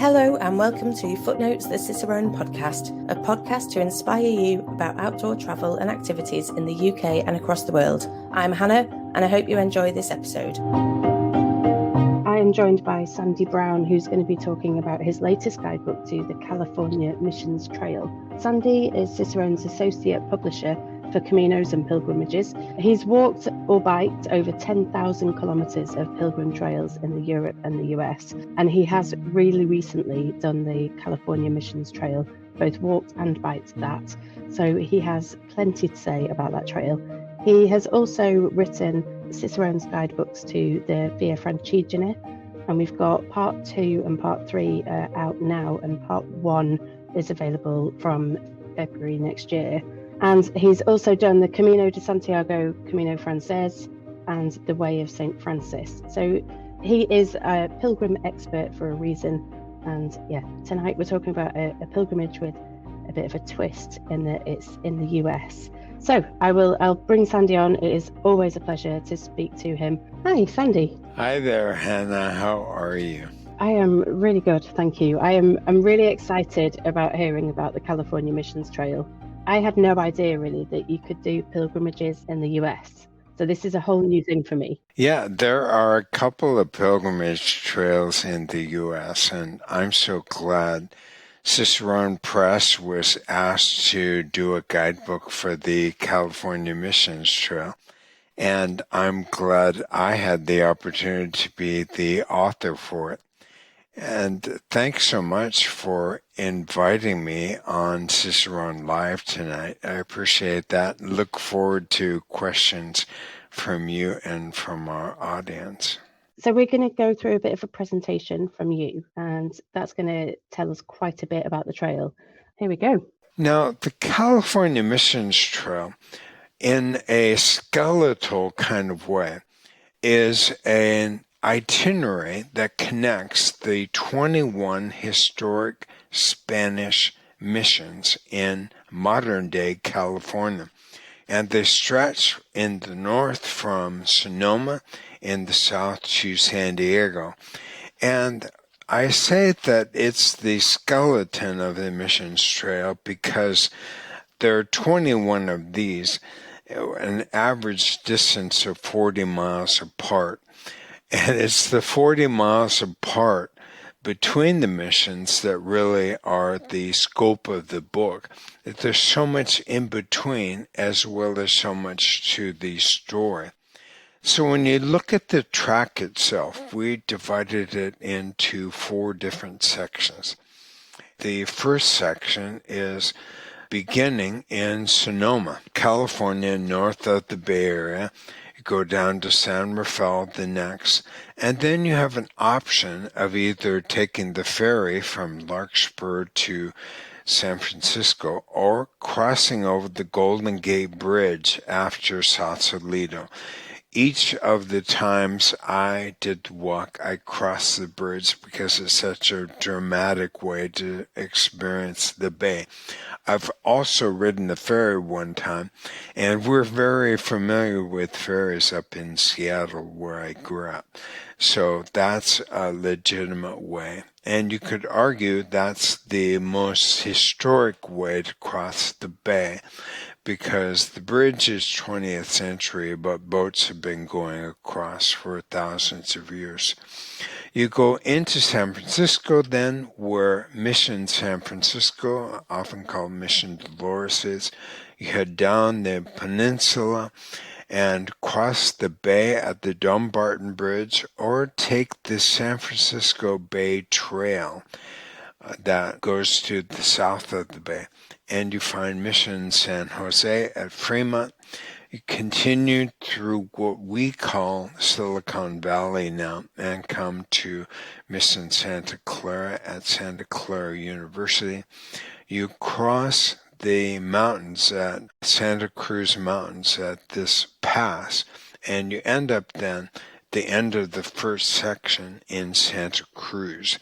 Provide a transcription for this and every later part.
Hello and welcome to Footnotes the Cicerone podcast, a podcast to inspire you about outdoor travel and activities in the UK and across the world. I'm Hannah and I hope you enjoy this episode. I am joined by Sandy Brown, who's going to be talking about his latest guidebook to the California Missions Trail. Sandy is Cicerone's associate publisher for Caminos and Pilgrimages. He's walked or biked over 10,000 kilometres of pilgrim trails in Europe and the US, and he has really recently done the California Missions Trail, both walked and biked that. So he has plenty to say about that trail. He has also written Cicerone's guidebooks to the Via Francigena, and we've got part 2 and part 3 out now, and part 1 is available from February next year. And he's also done the Camino de Santiago, Camino Frances, and the Way of St. Francis. So he is a pilgrim expert for a reason. And yeah, tonight we're talking about a pilgrimage with a bit of a twist in that it's in the US. So I'll bring Sandy on. It is always a pleasure to speak to him. Hi, Sandy. Hi there, Hannah. How are you? I am really good, thank you. I'm really excited about hearing about the California Missions Trail. I had no idea really that you could do pilgrimages in the US. So this is a whole new thing for me. Yeah, there are a couple of pilgrimage trails in the US, and I'm so glad Cicerone Press was asked to do a guidebook for the California Missions Trail. And I'm glad I had the opportunity to be the author for it. And thanks so much for inviting me on Cicerone Live tonight. I appreciate that. Look forward to questions from you and from our audience. So we're going to go through a bit of a presentation from you, and that's going to tell us quite a bit about the trail. Here we go. Now, the California Missions Trail, in a skeletal kind of way, is an itinerary that connects the 21 historic Spanish missions in modern-day California. And they stretch in the north from Sonoma, in the south to San Diego. And I say that it's the skeleton of the Missions Trail because there are 21 of these, an average distance of 40 miles apart. And it's the 40 miles apart between the missions that really are the scope of the book. There's so much in between as well as so much to the story. So when you look at the track itself, we divided it into 4 different sections. The first section is beginning in Sonoma, California, north of the Bay Area. Go down to San Rafael the next, and then you have an option of either taking the ferry from Larkspur to San Francisco or crossing over the Golden Gate Bridge after Sausalito. Each of the times I did the walk, I crossed the bridge because it's such a dramatic way to experience the bay. I've also ridden the ferry one time, and we're very familiar with ferries up in Seattle where I grew up. So that's a legitimate way. And you could argue that's the most historic way to cross the bay, because the bridge is 20th century, but boats have been going across for thousands of years. You go into San Francisco then, where Mission San Francisco, often called Mission Dolores, is. You head down the peninsula and cross the bay at the Dumbarton Bridge, or take the San Francisco Bay Trail that goes to the south of the bay. And you find Mission San Jose at Fremont. You continue through what we call Silicon Valley now and come to Mission Santa Clara at Santa Clara University. You cross the mountains at Santa Cruz Mountains at this pass, and you end up then the end of the first section in Santa Cruz.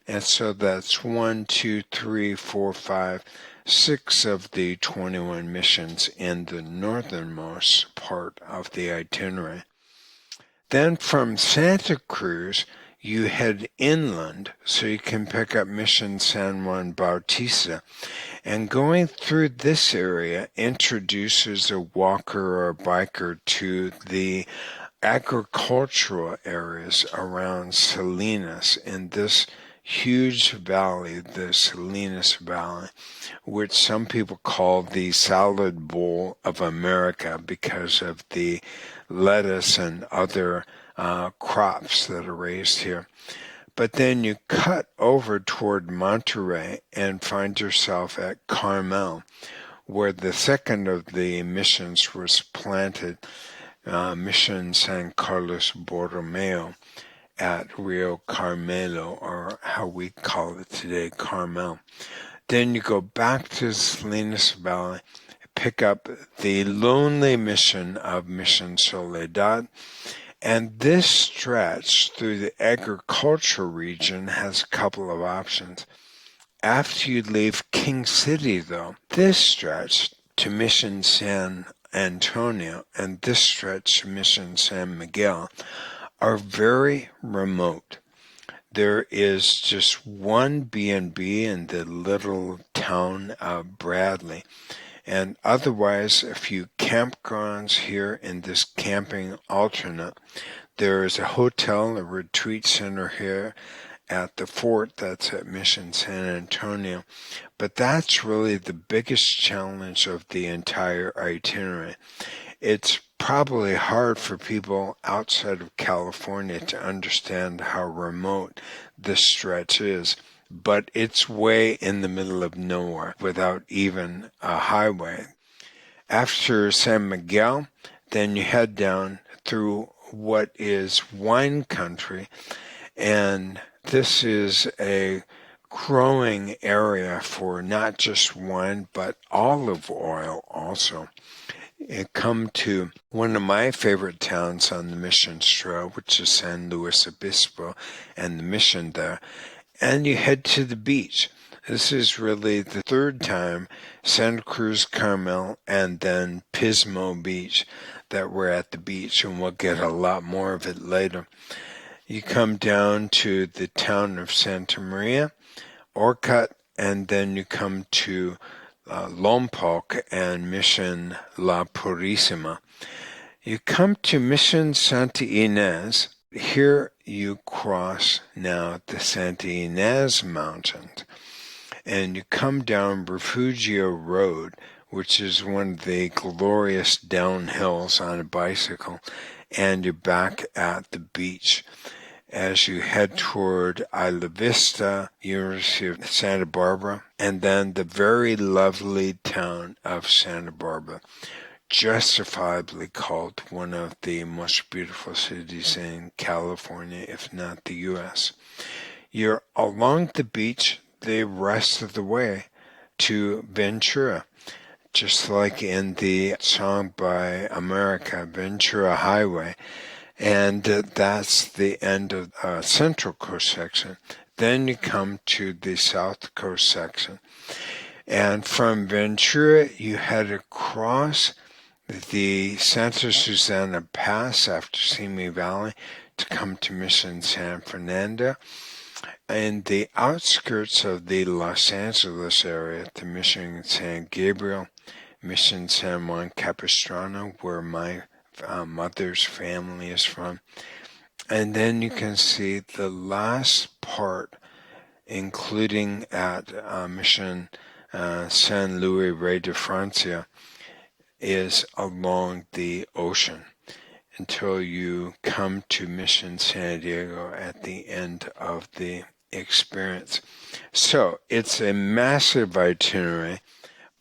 And so that's 1, 2, 3, 4, 5, 6 of the 21 missions in the northernmost part of the itinerary. Then from Santa Cruz, you head inland so you can pick up Mission San Juan Bautista. And going through this area introduces a walker or a biker to the agricultural areas around Salinas in this huge valley, the Salinas Valley, which some people call the salad bowl of America because of the lettuce and other crops that are raised here. But then you cut over toward Monterey and find yourself at Carmel, where the second of the missions was planted, Mission San Carlos Borromeo at Rio Carmelo, or how we call it today, Carmel. Then you go back to the Salinas Valley, pick up the lonely mission of Mission Soledad, and this stretch through the agricultural region has a couple of options. After you leave King City, though, this stretch to Mission San Antonio and this stretch to Mission San Miguel are very remote. There is just one B&B in the little town of Bradley, and otherwise a few campgrounds here in this camping alternate. There is a hotel, a retreat center here at the fort that's at Mission San Antonio, but that's really the biggest challenge of the entire itinerary. It's probably hard for people outside of California to understand how remote this stretch is, but it's way in the middle of nowhere without even a highway. After San Miguel, then you head down through what is wine country, and this is a growing area for not just wine, but olive oil also. You come to one of my favorite towns on the Mission Trail, which is San Luis Obispo, and the mission there, and you head to the beach. This is really the third time, Santa Cruz, Carmel, and then Pismo Beach, that we're at the beach, and we'll get a lot more of it later. You come down to the town of Santa Maria, Orcutt, and then you come to Lompoc and Mission La Purísima. You come to Mission Santa Ynez. Here you cross now the Santa Ynez Mountains, and you come down Refugio Road, which is one of the glorious downhills on a bicycle, and you're back at the beach. As you head toward Isla Vista, University of Santa Barbara, and then the very lovely town of Santa Barbara, justifiably called one of the most beautiful cities in California, if not the U.S. You're along the beach the rest of the way to Ventura, just like in the song by America, Ventura Highway. And that's the end of the Central Coast section. Then you come to the South Coast section. And from Ventura, you head across the Santa Susana Pass after Simi Valley to come to Mission San Fernando. In the outskirts of the Los Angeles area, to Mission San Gabriel, Mission San Juan Capistrano, where my mother's family is from. And then you can see the last part, including at Mission San Luis Rey de Francia, is along the ocean until you come to Mission San Diego at the end of the experience. So it's a massive itinerary,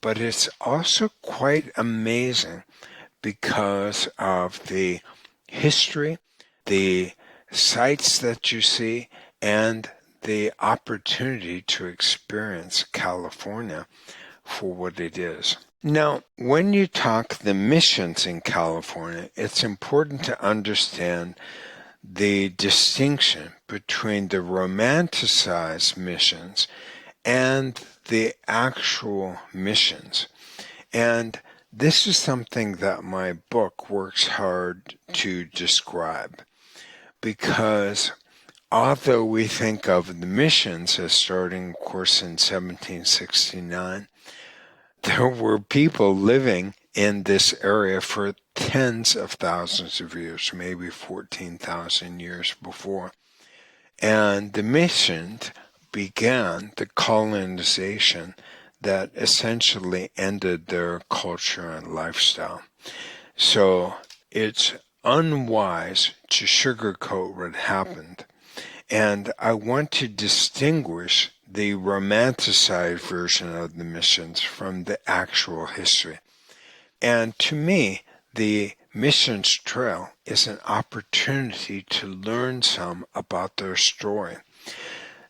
but it's also quite amazing because of the history, the sights that you see, and the opportunity to experience California for what it is. Now, when you talk the missions in California, it's important to understand the distinction between the romanticized missions and the actual missions. And this is something that my book works hard to describe, because although we think of the missions as starting, of course, in 1769, there were people living in this area for tens of thousands of years, maybe 14,000 years before. And the missions began the colonization that essentially ended their culture and lifestyle. So it's unwise to sugarcoat what happened. And I want to distinguish the romanticized version of the missions from the actual history. And to me, the missions trail is an opportunity to learn some about their story.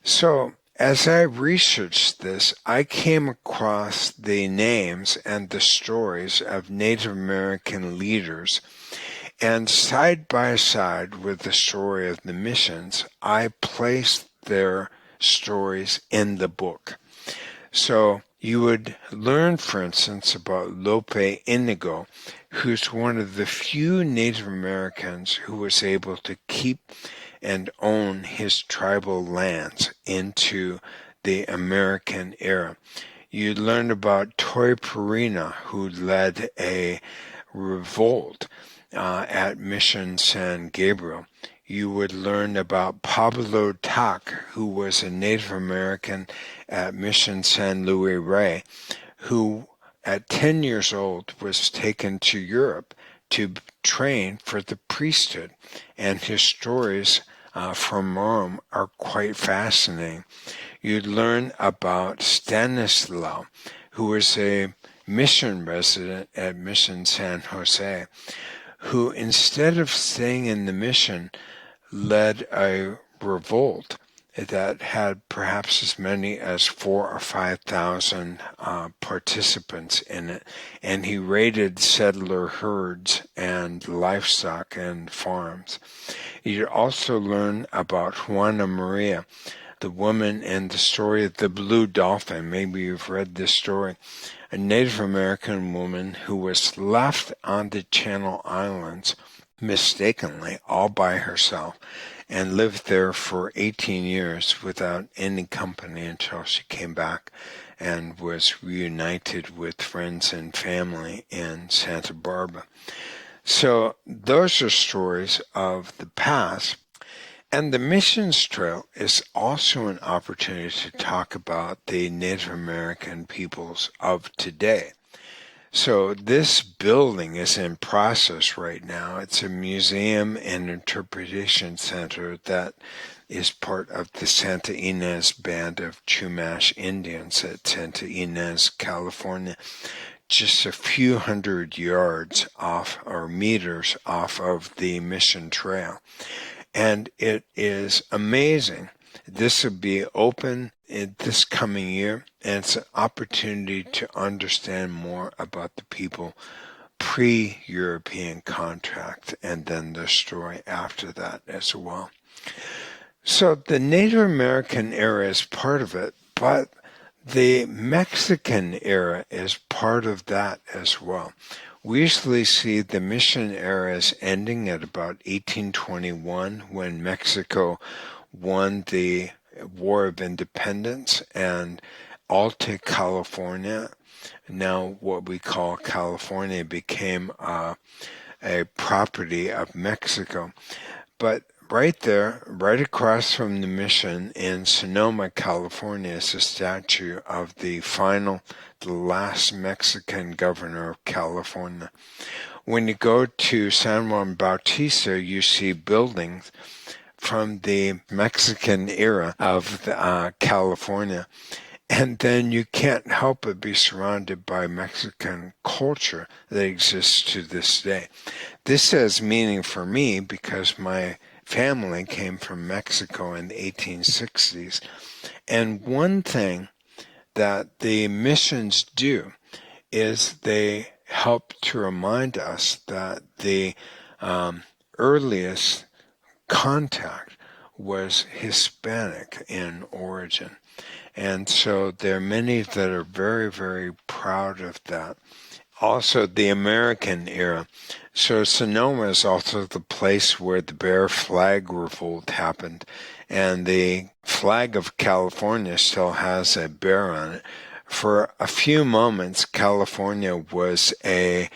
So, as I researched this, I came across the names and the stories of Native American leaders, and side by side with the story of the missions, I placed their stories in the book. So you would learn, for instance, about Lope Inigo, who's one of the few Native Americans who was able to keep and own his tribal lands into the American era. You learn about Toy Perina, who led a revolt at Mission San Gabriel. You would learn about Pablo Tac, who was a Native American at Mission San Luis Rey, who at 10 years old was taken to Europe to train for the priesthood. And his stories from Rome are quite fascinating. You'd learn about Stanislaw, who was a mission resident at Mission San Jose, who instead of staying in the mission, led a revolt that had perhaps as many as 4,000 or 5,000 participants in it, and he raided settler herds and livestock and farms. You also learn about Juana Maria, the woman in the story of the Blue Dolphin. Maybe you've read this story. A Native American woman who was left on the Channel Islands mistakenly all by herself and lived there for 18 years without any company until she came back and was reunited with friends and family in Santa Barbara. So those are stories of the past. And the missions trail is also an opportunity to talk about the Native American peoples of today. So this building is in process right now. It's a museum and interpretation center that is part of the Santa Ynez Band of Chumash Indians at Santa Ynez, California, just a few hundred yards off or meters off of the Mission Trail. And it is amazing. This will be open in this coming year, and it's an opportunity to understand more about the people pre-European contact and then the story after that as well. So the Native American era is part of it, but the Mexican era is part of that as well. We usually see the mission era as ending at about 1821 when Mexico won the War of Independence and Alta California, now what we call California, became a property of Mexico. But right there, right across from the mission in Sonoma, California, is a statue of the last Mexican governor of California. When you go to San Juan Bautista, you see buildings from the Mexican era of California. And then you can't help but be surrounded by Mexican culture that exists to this day. This has meaning for me because my family came from Mexico in the 1860s. And one thing that the missions do is they help to remind us that the earliest contact was Hispanic in origin. And so there are many that are very, very proud of that. also the American era. So Sonoma is also the place where the Bear Flag Revolt happened, and the flag of California still has a bear on it. For a few moments, California was a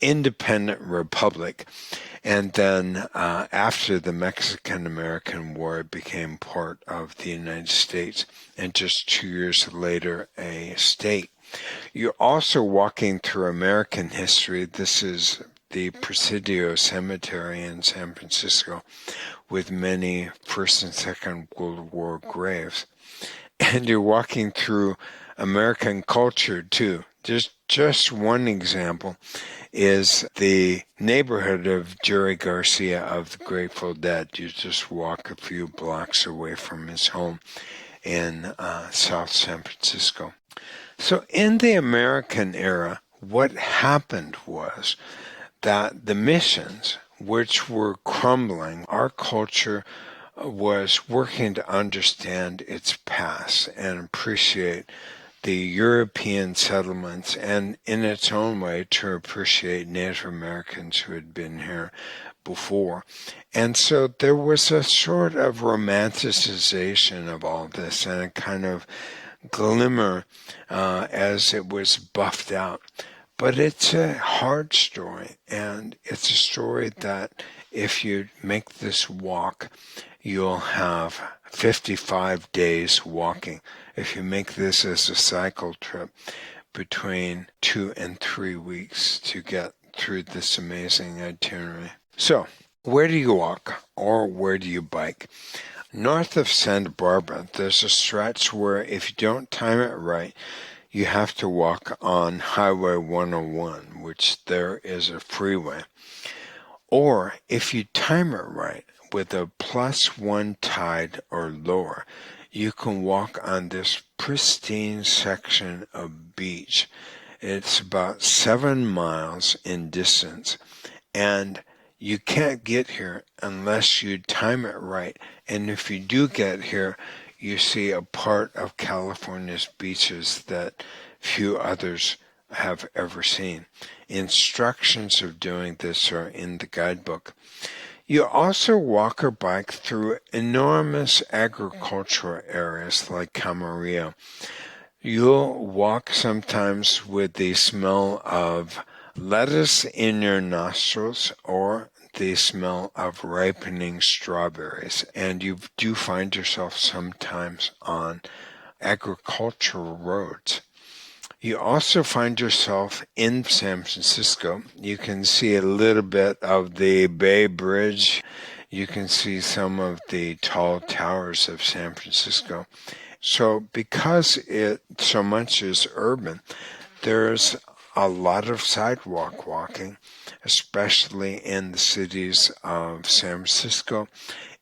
independent republic, and then after the Mexican-American War, it became part of the United States, and just 2 years later, a state. You're also walking through American history. This is the Presidio Cemetery in San Francisco, with many First and Second World War graves. And you're walking through American culture too. Just one example is the neighborhood of Jerry Garcia of the Grateful Dead. You just walk a few blocks away from his home in South San Francisco. So in the American era, what happened was that the missions, which were crumbling, our culture was working to understand its past and appreciate the European settlements, and in its own way to appreciate Native Americans who had been here before. And so there was a sort of romanticization of all this and a kind of glimmer as it was buffed out. But it's a hard story, and it's a story that if you make this walk, you'll have 55 days walking. If you make this as a cycle trip, between 2 and 3 weeks to get through this amazing itinerary. So, where do you walk or where do you bike? North of Santa Barbara, there's a stretch where if you don't time it right, you have to walk on Highway 101, which there is a freeway. Or if you time it right, with a +1 tide or lower, you can walk on this pristine section of beach. It's about 7 miles in distance, and you can't get here unless you time it right. And if you do get here, you see a part of California's beaches that few others have ever seen. Instructions of doing this are in the guidebook. You also walk or bike through enormous agricultural areas like Camarillo. You'll walk sometimes with the smell of lettuce in your nostrils or the smell of ripening strawberries, and you do find yourself sometimes on agricultural roads. You also find yourself in San Francisco. You can see a little bit of the Bay Bridge. You can see some of the tall towers of San Francisco. So because it so much is urban, there's a lot of sidewalk walking, especially in the cities of San Francisco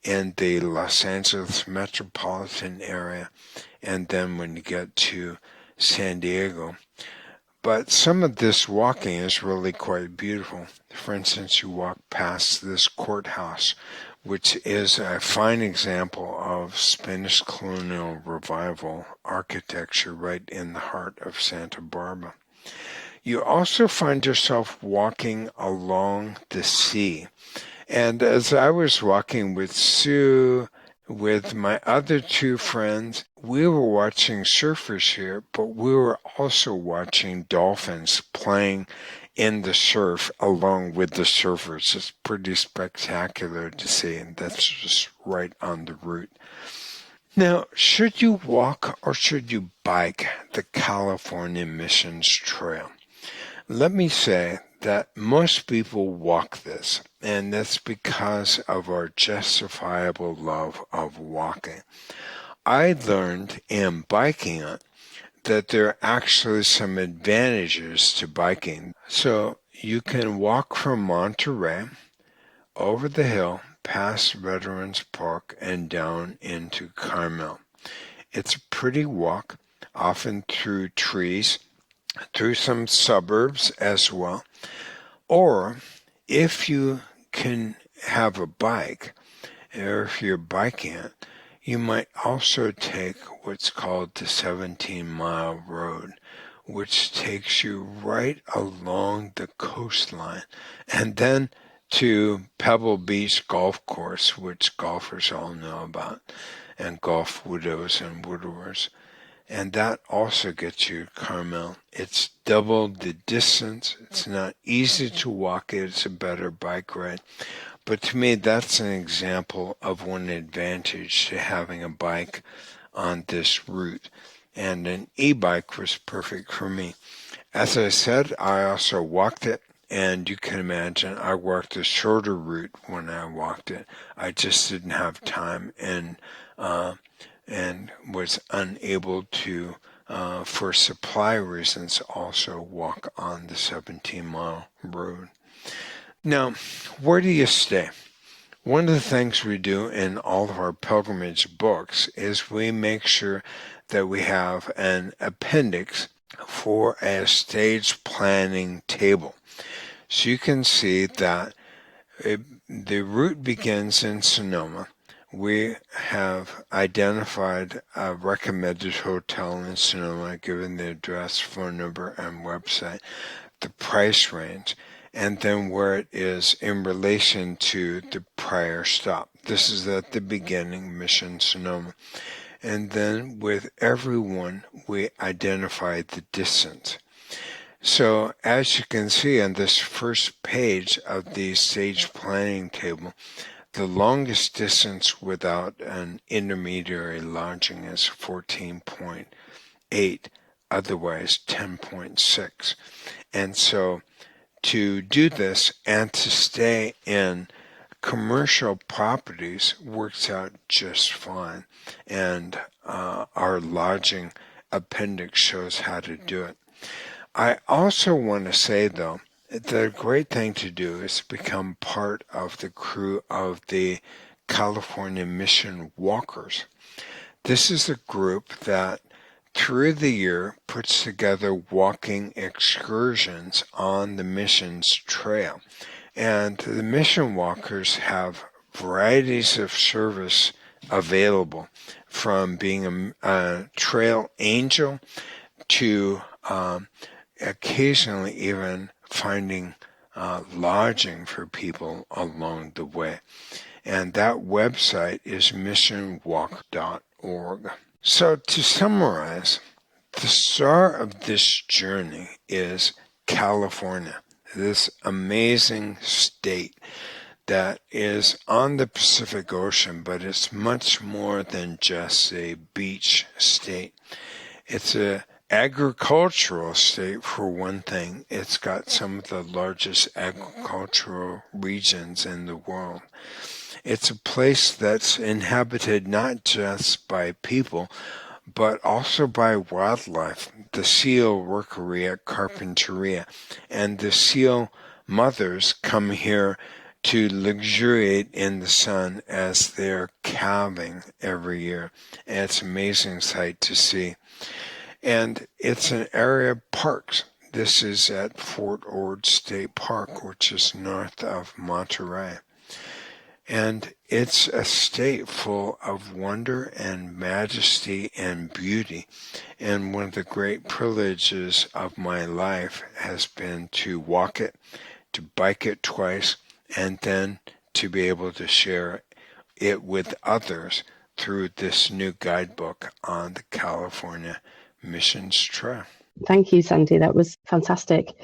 and the Los Angeles metropolitan area, and then when you get to San Diego. But some of this walking is really quite beautiful. For instance, you walk past this courthouse, which is a fine example of Spanish colonial revival architecture right in the heart of Santa Barbara. You also find yourself walking along the sea. And as I was walking with Sue, with my other 2 friends, we were watching surfers here, but we were also watching dolphins playing in the surf along with the surfers. It's pretty spectacular to see, and that's just right on the route. Now, should you walk or should you bike the California Missions Trail? Let me say that most people walk this, and that's because of our justifiable love of walking. I learned in biking it that there are actually some advantages to biking. So you can walk from Monterey over the hill past Veterans Park and down into Carmel. It's a pretty walk, often through trees, through some suburbs as well. Or if you can have a bike, or if you're biking it, you might also take what's called the 17-mile road, which takes you right along the coastline, and then to Pebble Beach Golf Course, which golfers all know about, and golf widows and widowers. And that also gets you to Carmel. It's double the distance. It's not easy to walk it. It's a better bike ride. But to me, that's an example of one advantage to having a bike on this route. And an e-bike was perfect for me. As I said, I also walked it. And you can imagine I walked a shorter route when I walked it. I just didn't have time and was unable to, for supply reasons, also walk on the 17-mile road. Now, where do you stay? One of the things we do in all of our pilgrimage books is we make sure that we have an appendix for a stage planning table. So you can see that the route begins in Sonoma. We have identified a recommended hotel in Sonoma, given the address, phone number, and website, the price range, and then where it is in relation to the prior stop. This is at the beginning, Mission Sonoma. And then with everyone, we identify the distance. So as you can see on this first page of the stage planning table, the longest distance without an intermediary lodging is 14.8, otherwise 10.6. And so to do this and to stay in commercial properties works out just fine. And our lodging appendix shows how to do it. I also want to say, though, the great thing to do is become part of the crew of the California Mission Walkers. This is a group that through the year puts together walking excursions on the missions trail. And the Mission Walkers have varieties of service available, from being a trail angel to occasionally even finding lodging for people along the way. And that website is missionwalk.org. So to summarize, the star of this journey is California, this amazing state that is on the Pacific Ocean, but it's much more than just a beach state. It's a agricultural state, for one thing. It's got some of the largest agricultural regions in the world. It's a place that's inhabited not just by people, but also by wildlife. The seal rookery at Carpinteria and the seal mothers come here to luxuriate in the sun as they're calving every year. And it's an amazing sight to see. And it's an area of parks. This is at Fort Ord State Park, which is north of Monterey. And it's a state full of wonder and majesty and beauty. And one of the great privileges of my life has been to walk it, to bike it twice, and then to be able to share it with others through this new guidebook on the California Missions Trail. Thank you, Sandy. That was fantastic.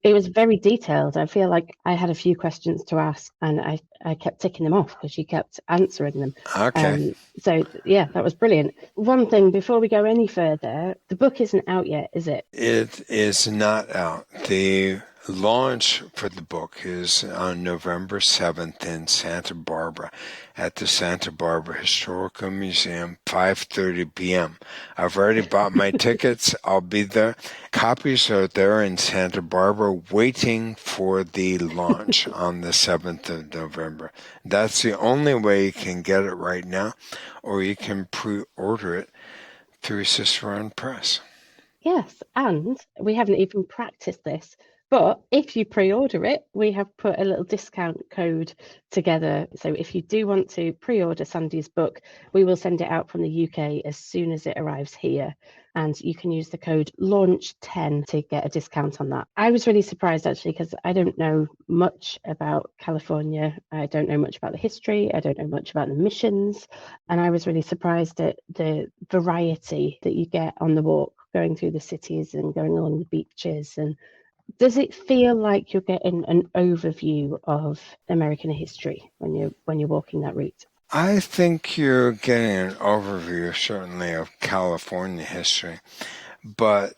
It was very detailed. I feel like I had a few questions to ask and I kept ticking them off because you kept answering them. Okay. So, yeah, that was brilliant. One thing, before we go any further, the book isn't out yet, is it? It is not out. The launch for the book is on November 7th in Santa Barbara at the Santa Barbara Historical Museum, 5:30 p.m. I've already bought my tickets. I'll be there. Copies are there in Santa Barbara waiting for the launch on the 7th of November. That's the only way you can get it right now, or you can pre-order it through Cicerone Press. Yes, and we haven't even practiced this, But if you pre-order it, we have put a little discount code together. So if you do want to pre-order Sandy's book, we will send it out from the UK as soon as it arrives here. And you can use the code LAUNCH10 to get a discount on that. I was really surprised, actually, because I don't know much about California. I don't know much about the history. I don't know much about the missions. And I was really surprised at the variety that you get on the walk, going through the cities and going along the beaches. And does it feel like you're getting an overview of American history when you're walking that route? I think you're getting an overview, certainly, of California history. But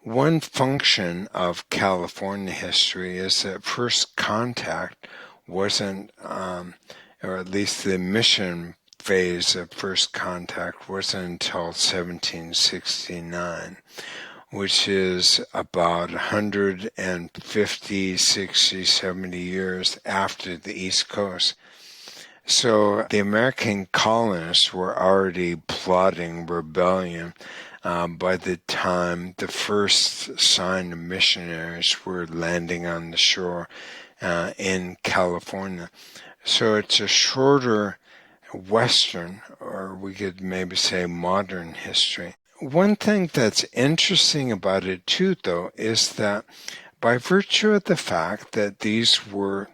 one function of California history is that first contact wasn't, or at least the mission phase of first contact wasn't until 1769, which is about 150, 60, 70 years after the East Coast. So the American colonists were already plotting rebellion by the time the first sign of missionaries were landing on the shore in California. So it's a shorter Western, or we could maybe say modern history. One thing that's interesting about it too, though, is that by virtue of the fact that these were,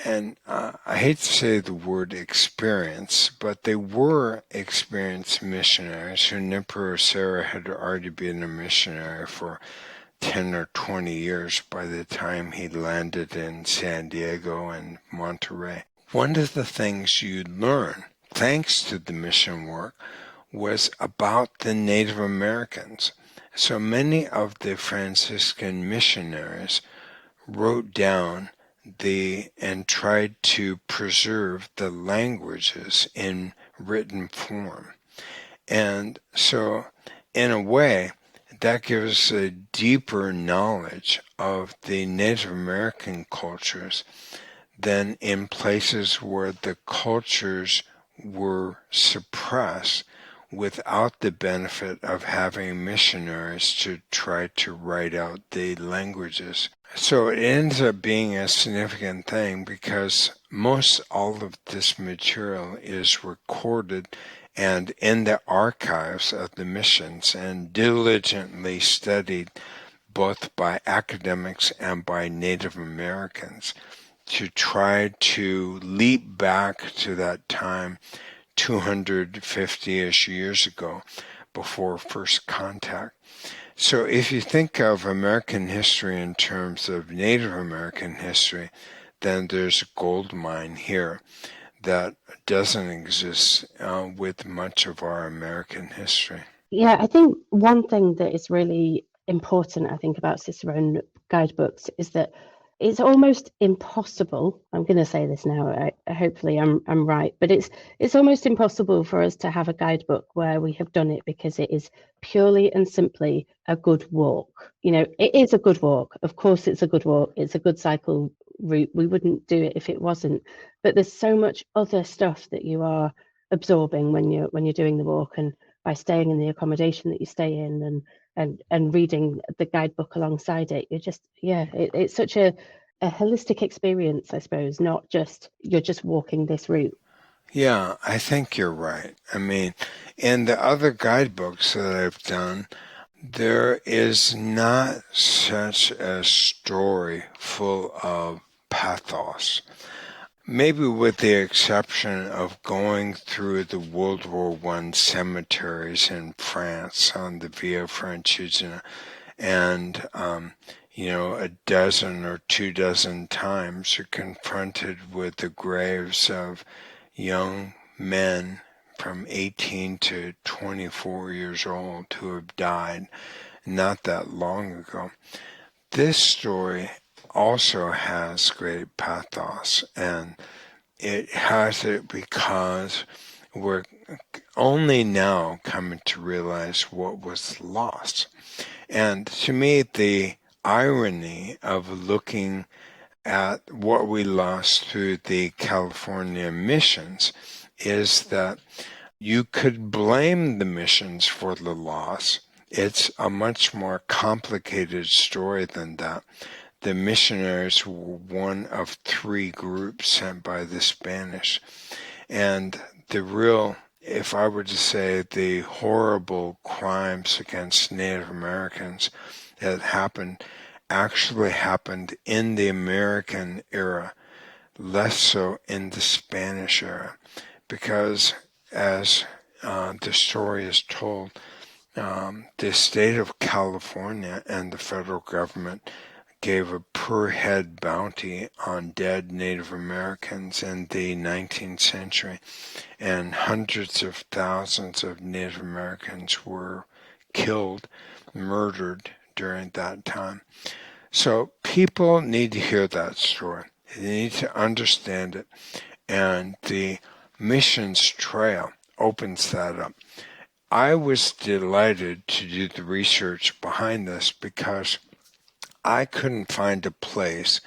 and I hate to say the word experience, but they were experienced missionaries. Junipero Serra had already been a missionary for 10 or 20 years by the time he landed in San Diego and Monterey. One of the things you learn, thanks to the mission work, was about the Native Americans. So many of the Franciscan missionaries wrote down and tried to preserve the languages in written form. And so, in a way, that gives a deeper knowledge of the Native American cultures than in places where the cultures were suppressed without the benefit of having missionaries to try to write out the languages. So it ends up being a significant thing because most all of this material is recorded and in the archives of the missions and diligently studied both by academics and by Native Americans to try to leap back to that time 250-ish years ago before first contact. So if you think of American history in terms of Native American history, then there's a gold mine here that doesn't exist with much of our American history. Yeah, I think one thing that is really important, I think, about Cicerone guidebooks is that it's almost impossible. I'm going to say this now. Hopefully, I'm right, but it's almost impossible for us to have a guidebook where we have done it because it is purely and simply a good walk. You know, it is a good walk. Of course, it's a good walk. It's a good cycle route. We wouldn't do it if it wasn't. But there's so much other stuff that you are absorbing when you're doing the walk, and by staying in the accommodation that you stay in and reading the guidebook alongside it, it's such a holistic experience, I suppose, not just you're just walking this route. Yeah, I think you're right. I mean, in the other guidebooks that I've done, there is not such a story full of pathos. Maybe with the exception of going through the World War I cemeteries in France on the Via Francigena and, a dozen or 24 times you're confronted with the graves of young men from 18 to 24 years old who have died not that long ago. This story also has great pathos, and it has it because we're only now coming to realize what was lost. And to me, the irony of looking at what we lost through the California missions is that you could blame the missions for the loss It's a much more complicated story than that. The missionaries were one of 3 groups sent by the Spanish. And the real, if I were to say, the horrible crimes against Native Americans that actually happened in the American era, less so in the Spanish era. Because as the story is told, the state of California and the federal government gave a per head bounty on dead Native Americans in the 19th century, and hundreds of thousands of Native Americans were killed, murdered during that time. So people need to hear that story. They need to understand it, and the missions trail opens that up. I was delighted to do the research behind this because I couldn't find a place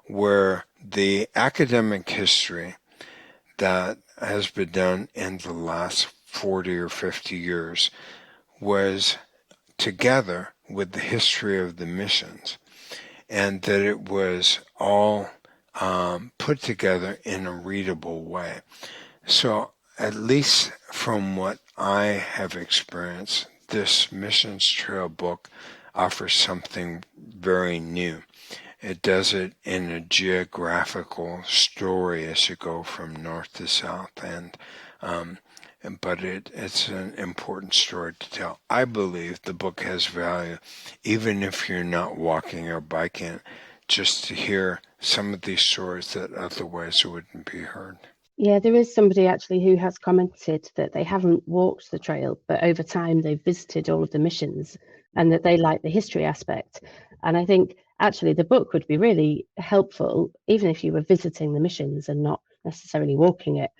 where the academic history that has been done in the last 40 or 50 years was together with the history of the missions, and that it was all put together in a readable way. So at least from what I have experienced, this Missions Trail book offers something very new. It does it in a geographical story as you go from north to south, but it's an important story to tell. I believe the book has value, even if you're not walking or biking, just to hear some of these stories that otherwise wouldn't be heard. Yeah, there is somebody actually who has commented that they haven't walked the trail, but over time they've visited all of the missions and that they like the history aspect. And I think actually the book would be really helpful, even if you were visiting the missions and not necessarily walking it.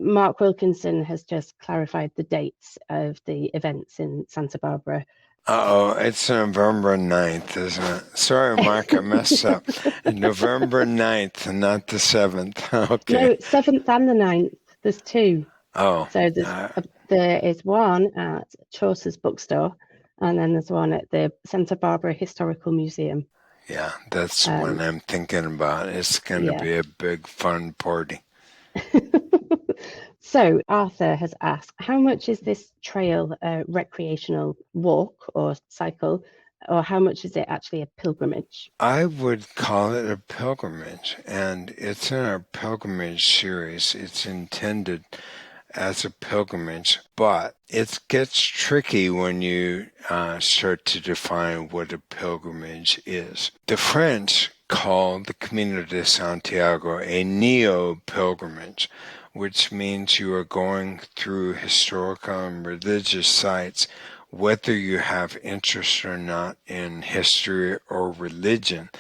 Mark Wilkinson has just clarified the dates of the events in Santa Barbara. It's November 9th, isn't it? Sorry, Mark, I messed up. November 9th, not the 7th. Okay. No, 7th and the 9th. There's 2. Oh. So there is one at Chaucer's bookstore, and then there's one at the Santa Barbara Historical Museum. Yeah, that's what I'm thinking about. It's going to be a big, fun party. So Arthur has asked, how much is this trail a recreational walk or cycle, or how much is it actually a pilgrimage? I would call it a pilgrimage, and it's in our pilgrimage series. It's intended as a pilgrimage, but it gets tricky when you start to define what a pilgrimage is. The French call the Camino de Santiago a neo-pilgrimage, which means you are going through historical and religious sites, whether you have interest or not in history or religion.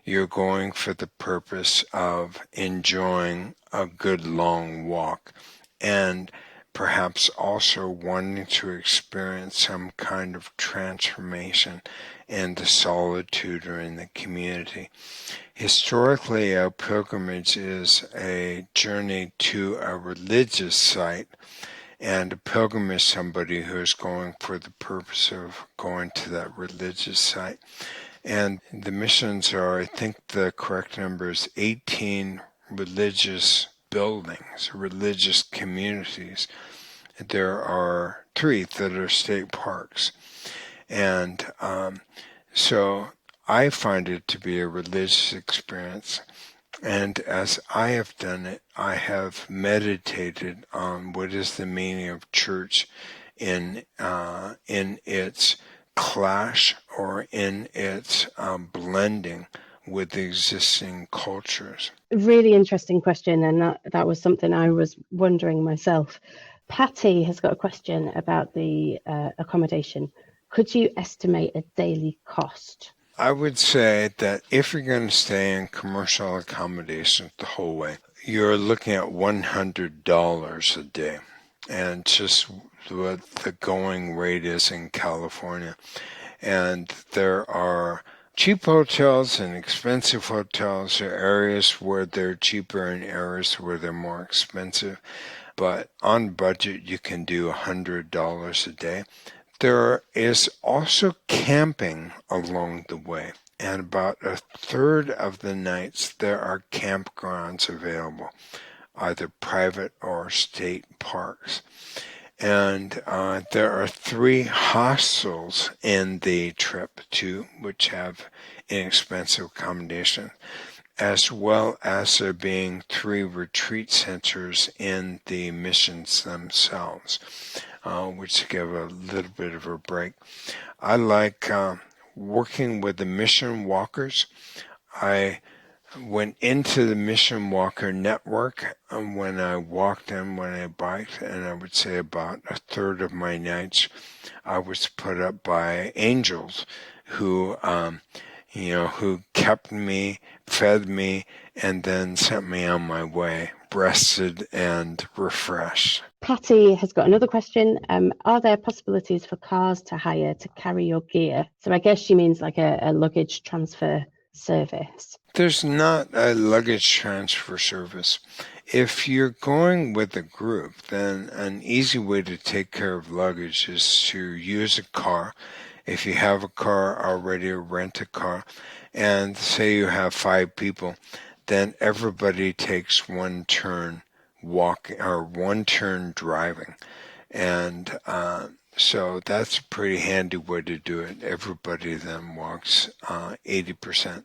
You're going for the purpose of enjoying a good long walk, and perhaps also wanting to experience some kind of transformation in the solitude or in the community. Historically, a pilgrimage is a journey to a religious site, and a pilgrim is somebody who is going for the purpose of going to that religious site. And the missions are, I think the correct number is 18 religious buildings, religious communities. There are 3 that are state parks. And so I find it to be a religious experience. And as I have done it, I have meditated on what is the meaning of church in its clash or in its blending with the existing cultures. Really interesting question, and that was something I was wondering myself. Patty has got a question about the accommodation. Could you estimate a daily cost? I would say that if you're going to stay in commercial accommodations the whole way, you're looking at $100 a day, and just what the going rate is in California. And there are cheap hotels and expensive hotels. There are areas where they're cheaper and areas where they're more expensive. But on budget, you can do $100 a day. There is also camping along the way, and about a third of the nights there are campgrounds available, either private or state parks. And there are 3 hostels in the trip too, which have inexpensive accommodation, as well as there being 3 retreat centers in the missions themselves, which give a little bit of a break. I like working with the mission walkers. I went into the Mission Walker network when I walked and when I biked, and I would say about a third of my nights I was put up by angels who, who kept me, fed me, and then sent me on my way, rested and refreshed. Patty has got another question. Are there possibilities for cars to hire to carry your gear? So I guess she means like a luggage transfer service. There's not a luggage transfer service. If you're going with a group, then an easy way to take care of luggage is to use a car. If you have a car already, rent a car. And say you have 5 people, then everybody takes one turn walking or one turn driving. And so that's a pretty handy way to do it. Everybody then walks 80%.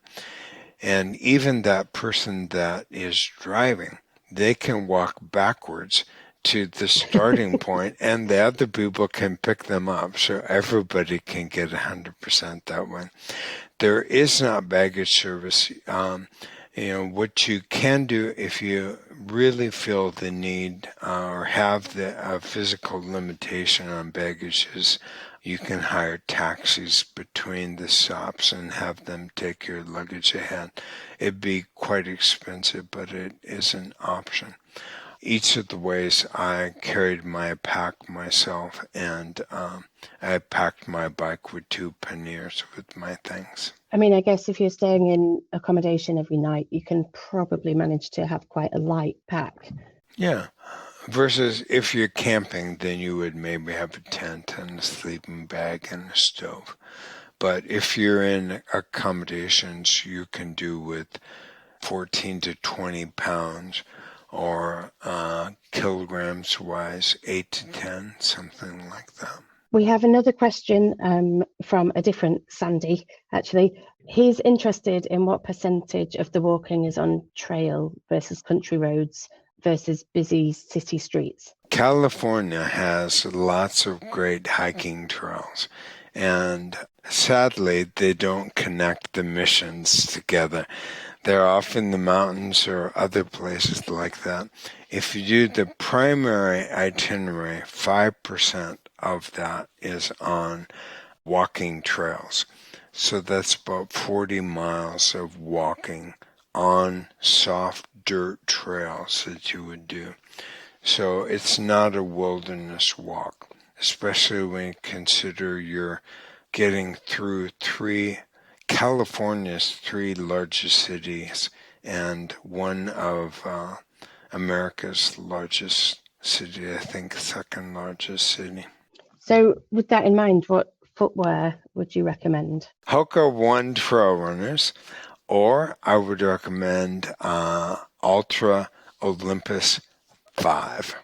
And even that person that is driving, they can walk backwards to the starting point, and the other people can pick them up. So everybody can get 100% that way. There is not baggage service. What you can do if you really feel the need or have the physical limitation on baggage is you can hire taxis between the stops and have them take your luggage ahead. It'd be quite expensive, but it is an option. Each of the ways I carried my pack myself, and I packed my bike with 2 panniers with my things. I mean, I guess if you're staying in accommodation every night, you can probably manage to have quite a light pack. Yeah. Versus if you're camping, then you would maybe have a tent and a sleeping bag and a stove. But if you're in accommodations, you can do with 14 to 20 pounds, or kilograms-wise, 8 to 10, something like that. We have another question from a different Sandy, actually. He's interested in what percentage of the walking is on trail versus country roads versus busy city streets. California has lots of great hiking trails, and sadly, they don't connect the missions together. They're off in the mountains or other places like that. If you do the primary itinerary, 5% of that is on walking trails. So that's about 40 miles of walking on soft dirt trails that you would do. So it's not a wilderness walk, especially when you consider you're getting through California's 3 largest cities and one of America's largest city, I think 2nd largest city. So with that in mind, what footwear would you recommend? Hoka One trail runners, or I would recommend Ultra Olympus 5.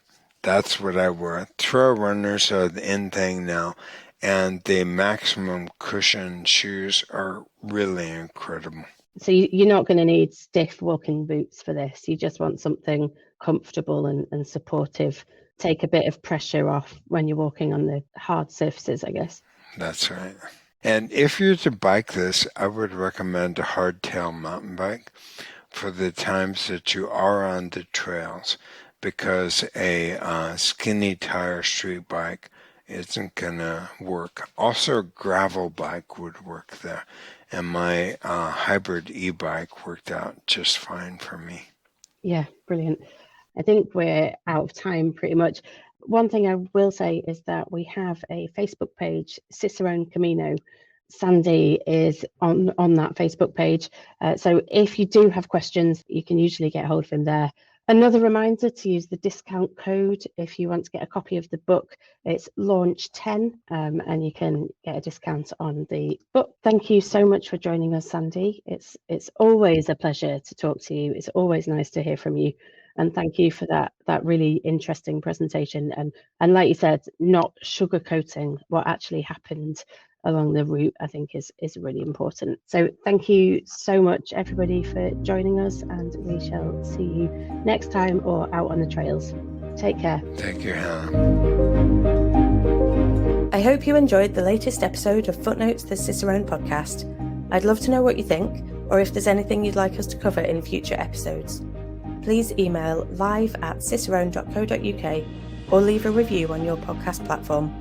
That's what I wear. Trail runners are the in thing now, and the maximum cushion shoes are really incredible. So you're not going to need stiff walking boots for this. You just want something comfortable and supportive. Take a bit of pressure off when you're walking on the hard surfaces, I guess. That's right. And if you're to bike this, I would recommend a hardtail mountain bike for the times that you are on the trails, because a skinny tire street bike isn't going to work. Also, a gravel bike would work there. And my hybrid e-bike worked out just fine for me. Yeah, brilliant. I think we're out of time pretty much. One thing I will say is that we have a Facebook page, Cicerone Camino. Sandy is on that Facebook page. So if you do have questions, you can usually get hold of him there. Another reminder to use the discount code if you want to get a copy of the book. It's launch10 and you can get a discount on the book. Thank you so much for joining us, Sandy. It's always a pleasure to talk to you. It's always nice to hear from you. And thank you for that really interesting presentation. And like you said, not sugarcoating what actually happened along the route, I think is really important. So thank you so much, everybody, for joining us, and we shall see you next time or out on the trails. Take care. Thank you, Hannah. I hope you enjoyed the latest episode of Footnotes, the Cicerone podcast. I'd love to know what you think, or if there's anything you'd like us to cover in future episodes. Please email live@cicerone.co.uk or leave a review on your podcast platform.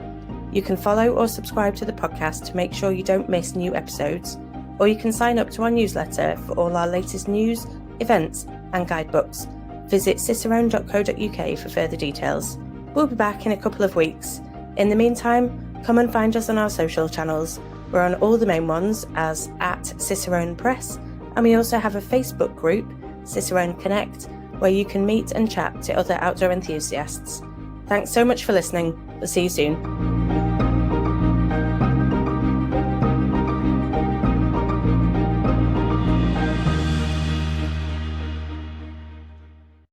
You can follow or subscribe to the podcast to make sure you don't miss new episodes, or you can sign up to our newsletter for all our latest news, events, and guidebooks. Visit cicerone.co.uk for further details. We'll be back in a couple of weeks. In the meantime, come and find us on our social channels. We're on all the main ones as @Cicerone Press, and we also have a Facebook group, Cicerone Connect, where you can meet and chat to other outdoor enthusiasts. Thanks so much for listening. We'll see you soon.